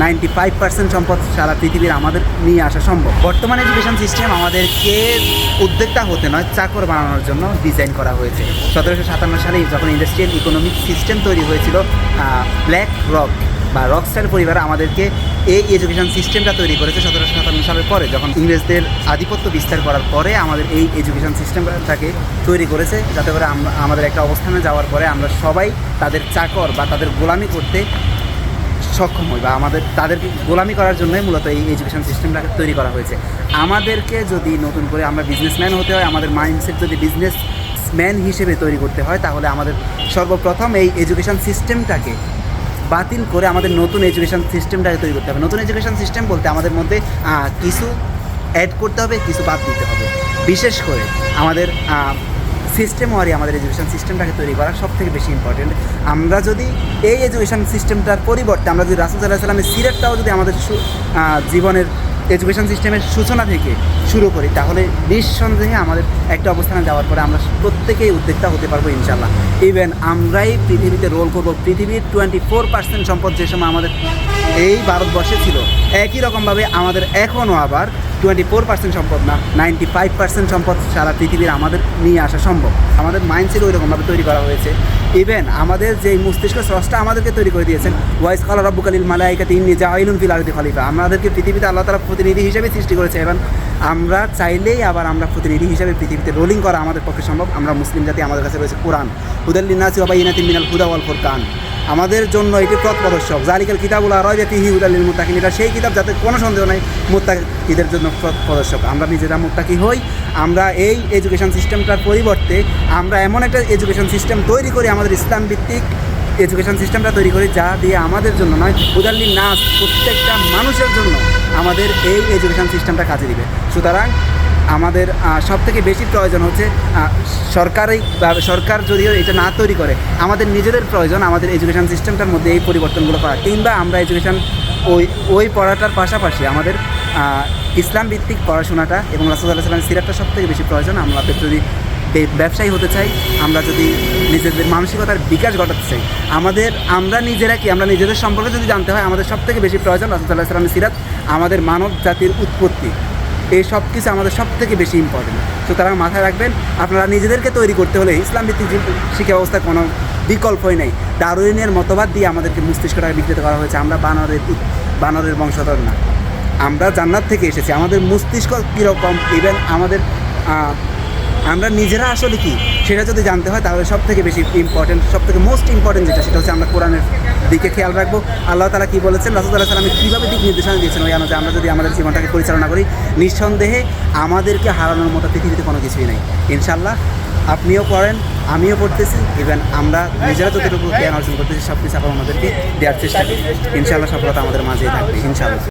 95% সম্পদ সারা পৃথিবীর আমাদের নিয়ে আসা সম্ভব। বর্তমান এডুকেশন সিস্টেম আমাদেরকে উদ্যোক্তা হতে নয়, চাকর বানানোর জন্য ডিজাইন করা হয়েছে। 1757 সালে যখন ইন্ডাস্ট্রিয়াল ইকোনমিক সিস্টেম তৈরি হয়েছিল, ব্ল্যাক রক বা রকস্টার পরিবার আমাদেরকে এই এডুকেশন সিস্টেমটা তৈরি করেছে 1757 সালের পরে, যখন ইংরেজদের আধিপত্য বিস্তার করার পরে আমাদের এই এডুকেশন সিস্টেমটাকে তৈরি করেছে, যাতে করে আমাদের একটা অবস্থানে যাওয়ার পরে আমরা সবাই তাদের চাকর বা তাদের গোলামি করতে সক্ষম হই, বা তাদেরকে গোলামি করার জন্যই মূলত এই এডুকেশন সিস্টেমটাকে তৈরি করা হয়েছে। আমাদেরকে যদি নতুন করে আমরা বিজনেসম্যান হতে হয়, আমাদের মাইন্ডসেট যদি বিজনেসম্যান হিসেবে তৈরি করতে হয়, তাহলে আমাদের সর্বপ্রথম এই এডুকেশন সিস্টেমটাকে বাতিল করে আমাদের নতুন এডুকেশন সিস্টেমটাকে তৈরি করতে হবে। নতুন এডুকেশন সিস্টেম বলতে আমাদের মধ্যে কিছু অ্যাড করতে হবে, কিছু বাদ দিতে হবে। বিশেষ করে আমাদের সিস্টেম ওয়ারি আমাদের এডুকেশন সিস্টেমটাকে তৈরি করা সবথেকে বেশি ইম্পর্টেন্ট। আমরা যদি এই এডুকেশন সিস্টেমটার পরিবর্তে আমরা যদি রাসূল সাল্লাল্লাহু আলাইহি ওয়াসাল্লামের সিরাতটাও যদি আমাদের জীবনের এডুকেশন সিস্টেমের সূচনা থেকে শুরু করি, তাহলে নিঃসন্দেহে আমাদের একটা অবস্থানে যাওয়ার পরে আমরা প্রত্যেকেই উদ্যোক্তা হতে পারবো ইনশাআল্লাহ। ইভেন আমরাই পৃথিবীতে রোল করবো। পৃথিবীর 24% সম্পদ যে সময় আমাদের এই ভারতবর্ষে ছিল, একই রকমভাবে আমাদের এখনও আবার 24% সম্পদ না, 95% সম্পদ সারা পৃথিবীর আমাদের নিয়ে আসা সম্ভব। আমাদের মাইন্ডসেট ওই রকমভাবে তৈরি করা হয়েছে। ইভেন আমাদের যে মস্তিষ্ক স্রষ্টা আমাদেরকে তৈরি করে দিয়েছেন, ওয়াইস ক্বালা রাব্বুকা লিল মালাইকাতি ইন্নী জাঈলুন ফিল আরদি খলিফা, আমাদেরকে পৃথিবীতে আল্লাহ তাআলা প্রতিনিধি হিসেবে সৃষ্টি করেছে। এবং আমরা চাইলেই আবার আমরা প্রতিনিধি হিসেবে পৃথিবীতে রোলিং করা আমাদের পক্ষে সম্ভব। আমরা মুসলিম জাতি, আমাদের কাছে রয়েছে কোরআন, হুদাল লিন্নাসি ওয়া বায়িনাতিন মিনাল হুদা ওয়াল ফুরকান। আমাদের জন্য এটি পথ প্রদর্শক। জালিকাল কিতাবুল লা রাইবা ফীহি হুদাল লিল মুত্তাকিন, এটা সেই কিতাব যাতে কোনো সন্দেহ নাই মুত্তাকিদের জন্য পথ প্রদর্শক। আমরা নিজেরা মুত্তাকি হই। আমরা এই এডুকেশন সিস্টেমটার পরিবর্তে আমরা এমন একটা এডুকেশন সিস্টেম তৈরি করি, আমাদের ইসলাম ভিত্তিক এডুকেশন সিস্টেমটা তৈরি করি, যা দিয়ে আমাদের জন্য নয়, হুদাল লিন নাস, প্রত্যেকটা মানুষের জন্য আমাদের এই এডুকেশন সিস্টেমটা কাজে দিবে। সুতরাং আমাদের সবথেকে বেশি প্রয়োজন হচ্ছে সরকার যদিও এটা না তৈরি করে, আমাদের নিজেদের প্রয়োজন আমাদের এডুকেশন সিস্টেমটার মধ্যে এই পরিবর্তনগুলো করা, কিংবা আমরা এডুকেশন ওই পড়াটার পাশাপাশি আমাদের ইসলাম ভিত্তিক পড়াশোনাটা এবং রাসূল সাল্লাল্লাহু আলাইহি ওয়াসাল্লামের সিরাতটা সবথেকে বেশি প্রয়োজন। আমাদের যদি ব্যবসায়ী হতে চাই, আমরা যদি নিজেদের মানসিকতার বিকাশ ঘটাতে চাই, আমরা নিজেদের সম্পর্কে যদি জানতে হয়, আমাদের সবথেকে বেশি প্রয়োজন রাসূল সাল্লাল্লাহু আলাইহি ওয়াসাল্লামের সিরাত, আমাদের মানব জাতির উৎপত্তি। এই সব কিছু আমাদের সবথেকে বেশি ইম্পর্টেন্ট। সুতরাং মাথায় রাখবেন, আপনারা নিজেদেরকে তৈরি করতে হলে ইসলাম ভিত্তিক শিক্ষা ব্যবস্থার কোনো বিকল্পই নেই। ডারউইনের মতবাদ দিয়ে আমাদেরকে মস্তিষ্কটাকে বিকৃত করা হয়েছে। আমরা বানরের বংশধর না, আমরা জান্নাত থেকে এসেছি। আমাদের মস্তিষ্ক কীরকম, ইভেন আমরা নিজেরা আসলে কি, সেটা যদি জানতে হয়, তাহলে সবথেকে বেশি ইম্পর্টেন্ট, সবথেকে মোস্ট ইম্পর্টেন্ট সেটা হচ্ছে আমরা কোরআনের দিকে খেয়াল রাখবো। আল্লাহ তাআলা কী বলেছেন, রাসূল সাল্লাল্লাহু আলাইহি ওয়াসাল্লাম কীভাবে দিক নির্দেশনা দিয়েছেন, ওই অনুযায়ী আমরা যদি আমাদের জীবনটাকে পরিচালনা করি, নিঃসন্দেহে আমাদেরকে হারানোর মতো পৃথিবীতে কোনো কিছুই নেই। ইনশাআল্লাহ আপনিও পড়েন, আমিও পড়তেছি, ইভেন আমরা নিজেরা যতটুকু জ্ঞান অর্জন করতেছি, সব কিছু আপনার আমাদেরকে দেওয়ার চেষ্টা করি। ইনশাআল্লাহ সফলতা আমাদের মাঝেই থাকবে ইনশাআল্লাহ।